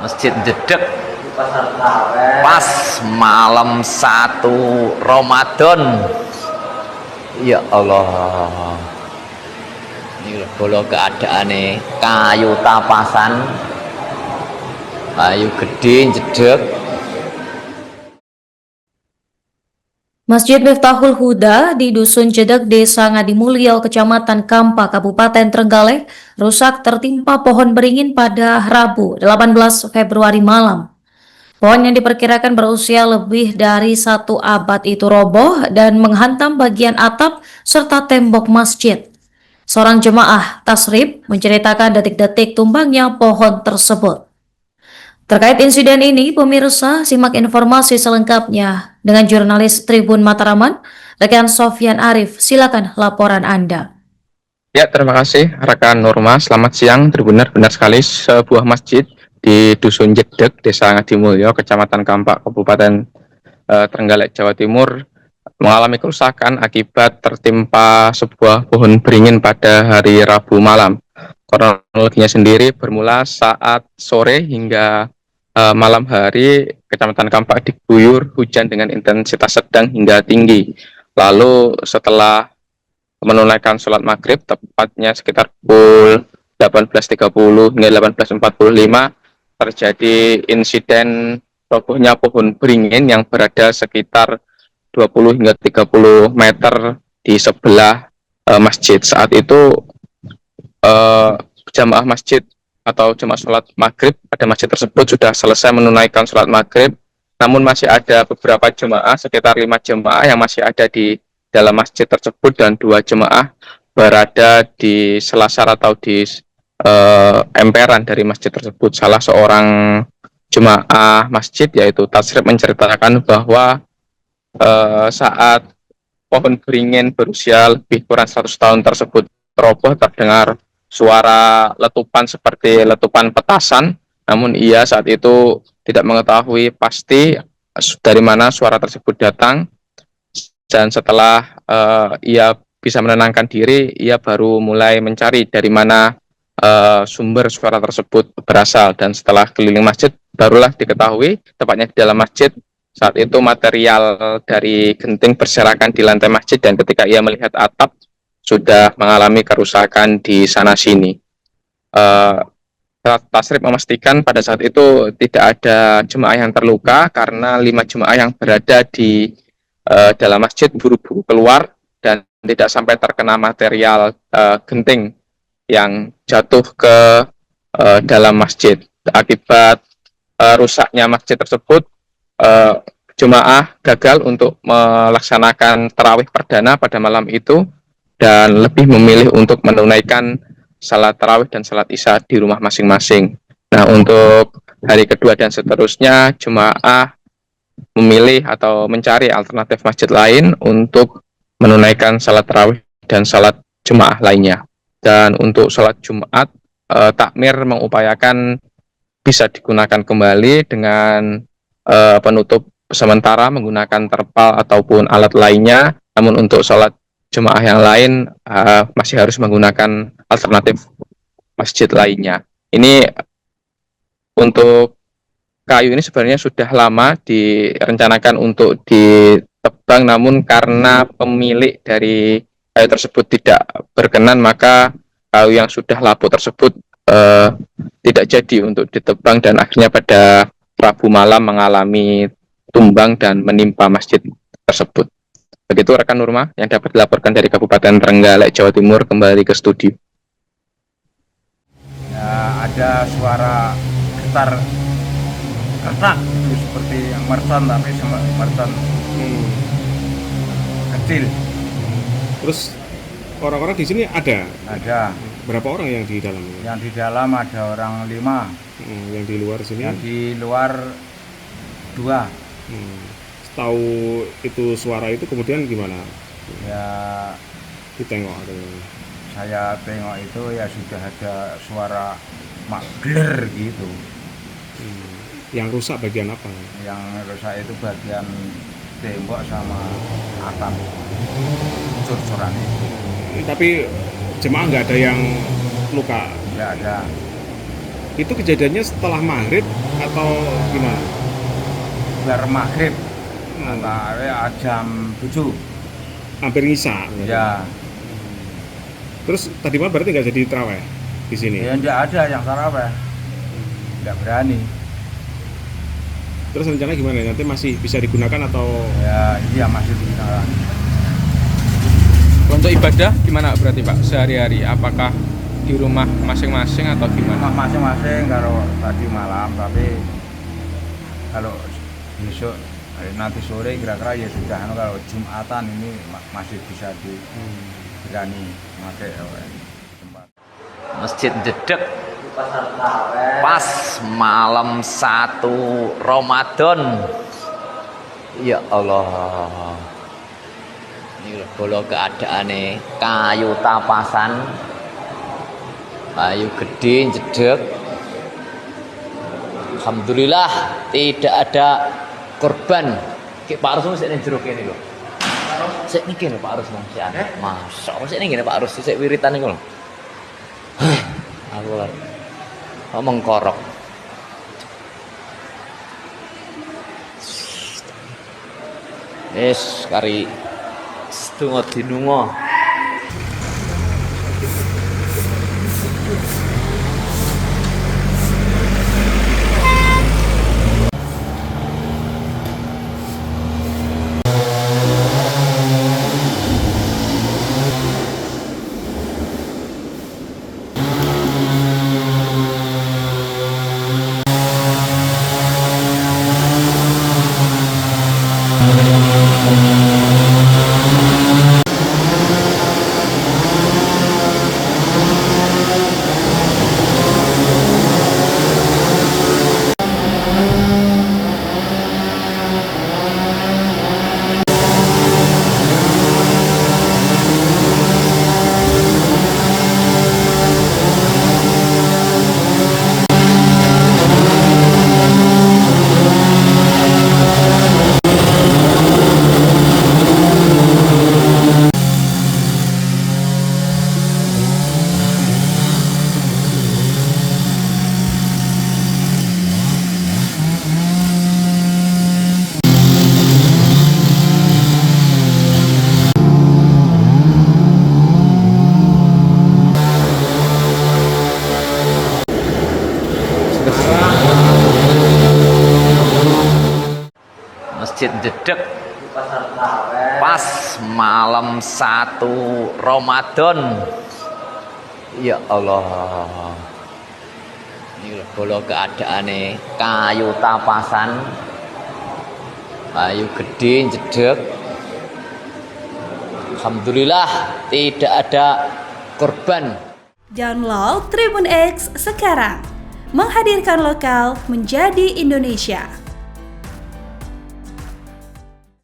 Masjid Jedek pas malam 1 Ramadan. Ya Allah, ini kalau keadaan nih kayu tapasan, kayu gede jedek. Masjid Miftahul Huda di Dusun Jedek, Desa Ngadimulyo, Kecamatan Kampa, Kabupaten Trenggalek, rusak tertimpa pohon beringin pada Rabu 18 Februari malam. Pohon yang diperkirakan berusia lebih dari 1 abad itu roboh dan menghantam bagian atap serta tembok masjid. Seorang jemaah tasrib menceritakan detik-detik tumbangnya pohon tersebut. Terkait insiden ini, pemirsa simak informasi selengkapnya dengan jurnalis Tribun Mataraman, rekan Sofyan Arif. Silakan laporan Anda. Ya, terima kasih rekan Nurma. Selamat siang, benar sekali sebuah masjid di Dusun Jedek, Desa Ngadimulyo, Kecamatan Kampak, Kabupaten Trenggalek, Jawa Timur, mengalami kerusakan akibat tertimpa sebuah pohon beringin pada hari Rabu malam. Kronologinya sendiri bermula saat sore hingga malam hari, Kecamatan Kampak diguyur hujan dengan intensitas sedang hingga tinggi. Lalu setelah menunaikan sholat maghrib, tepatnya sekitar pukul 18.30 hingga 18.45, terjadi insiden robohnya pohon beringin yang berada sekitar 20 hingga 30 meter di sebelah masjid. Saat itu jamaah masjid atau jemaah sholat maghrib pada masjid tersebut sudah selesai menunaikan sholat maghrib, namun masih ada beberapa jemaah, sekitar 5 jemaah yang masih ada di dalam masjid tersebut, dan 2 jemaah berada di selasar atau di emperan dari masjid tersebut. Salah seorang jemaah masjid yaitu tasrib menceritakan bahwa saat pohon beringin berusia lebih kurang 100 tahun tersebut roboh, terdengar suara letupan seperti letupan petasan, namun ia saat itu tidak mengetahui pasti dari mana suara tersebut datang, dan setelah ia bisa menenangkan diri, ia baru mulai mencari dari mana sumber suara tersebut berasal, dan setelah keliling masjid barulah diketahui, tepatnya di dalam masjid, saat itu material dari genting berserakan di lantai masjid, dan ketika ia melihat atap sudah mengalami kerusakan di sana sini. Tasrib memastikan pada saat itu tidak ada jemaah yang terluka karena 5 jemaah yang berada di dalam masjid buru-buru keluar dan tidak sampai terkena material genting yang jatuh ke dalam masjid. Akibat rusaknya masjid tersebut, jemaah gagal untuk melaksanakan tarawih perdana pada malam itu dan lebih memilih untuk menunaikan salat tarawih dan salat isya di rumah masing-masing. Nah, untuk hari kedua dan seterusnya, jemaah memilih atau mencari alternatif masjid lain untuk menunaikan salat tarawih dan salat jemaah lainnya. Dan untuk salat Jumat, takmir mengupayakan bisa digunakan kembali dengan penutup sementara menggunakan terpal ataupun alat lainnya. Namun untuk salat jemaah yang lain masih harus menggunakan alternatif masjid lainnya. Ini untuk kayu ini sebenarnya sudah lama direncanakan untuk ditebang, namun karena pemilik dari kayu tersebut tidak berkenan, maka kayu yang sudah lapuk tersebut tidak jadi untuk ditebang, dan akhirnya pada Rabu malam mengalami tumbang dan menimpa masjid tersebut. Begitu rekan Nurma yang dapat dilaporkan dari Kabupaten Trenggalek, Jawa Timur. Kembali ke studio. Ya, ada suara getar retak itu seperti yang mercon, tapi mercon kecil. Terus orang-orang di sini ada berapa orang yang di dalam? Yang di dalam ada orang 5. Yang di luar sini? Yang di luar 2. Tahu itu suara itu kemudian gimana? Ya, ditengok ada. Saya tengok itu ya sudah ada suara magler gitu. Yang rusak bagian apa? Yang rusak itu bagian tembok sama atap, cor-coran itu. Tapi jemaah nggak ada yang luka? Nggak ada. Itu kejadiannya setelah maghrib atau gimana? Bar maghrib antara jam 7. Hampir ngisa. Ya, Terus tadi malam berarti nggak jadi terawih di sini? ya tidak ada yang taraweh. Tidak berani. Terus rencana gimana? Nanti masih bisa digunakan atau? Ya, iya masih digunakan. Untuk ibadah gimana berarti Pak sehari-hari? Apakah di rumah masing-masing atau gimana? Masing-masing kalau tadi malam, tapi kalau besok nanti sore kira-kira ya sudah. Kalau Jumatan ini masih bisa berani pakai tempat. Masjid Jedek pas malam 1 Ramadan. Ya Allah, ini kalau keadaannya kayu tapasan, kayu gede jedek. Alhamdulillah tidak ada korban. Pak Arus mesti jero kene lho. Sik niki lho Pak Arus mesti ana. Masya Allah sik niki Pak Arus sik wiritan niku lho. Aku lho. Ngomong korok. Wis kari sedonga dinunga. Masjid Jedek pas malam 1 Ramadan. Ya Allah, ini kalau keadaannya kayu tapasan, kayu gede jedek. Alhamdulillah tidak ada korban. Download Tribun X sekarang, menghadirkan lokal menjadi Indonesia.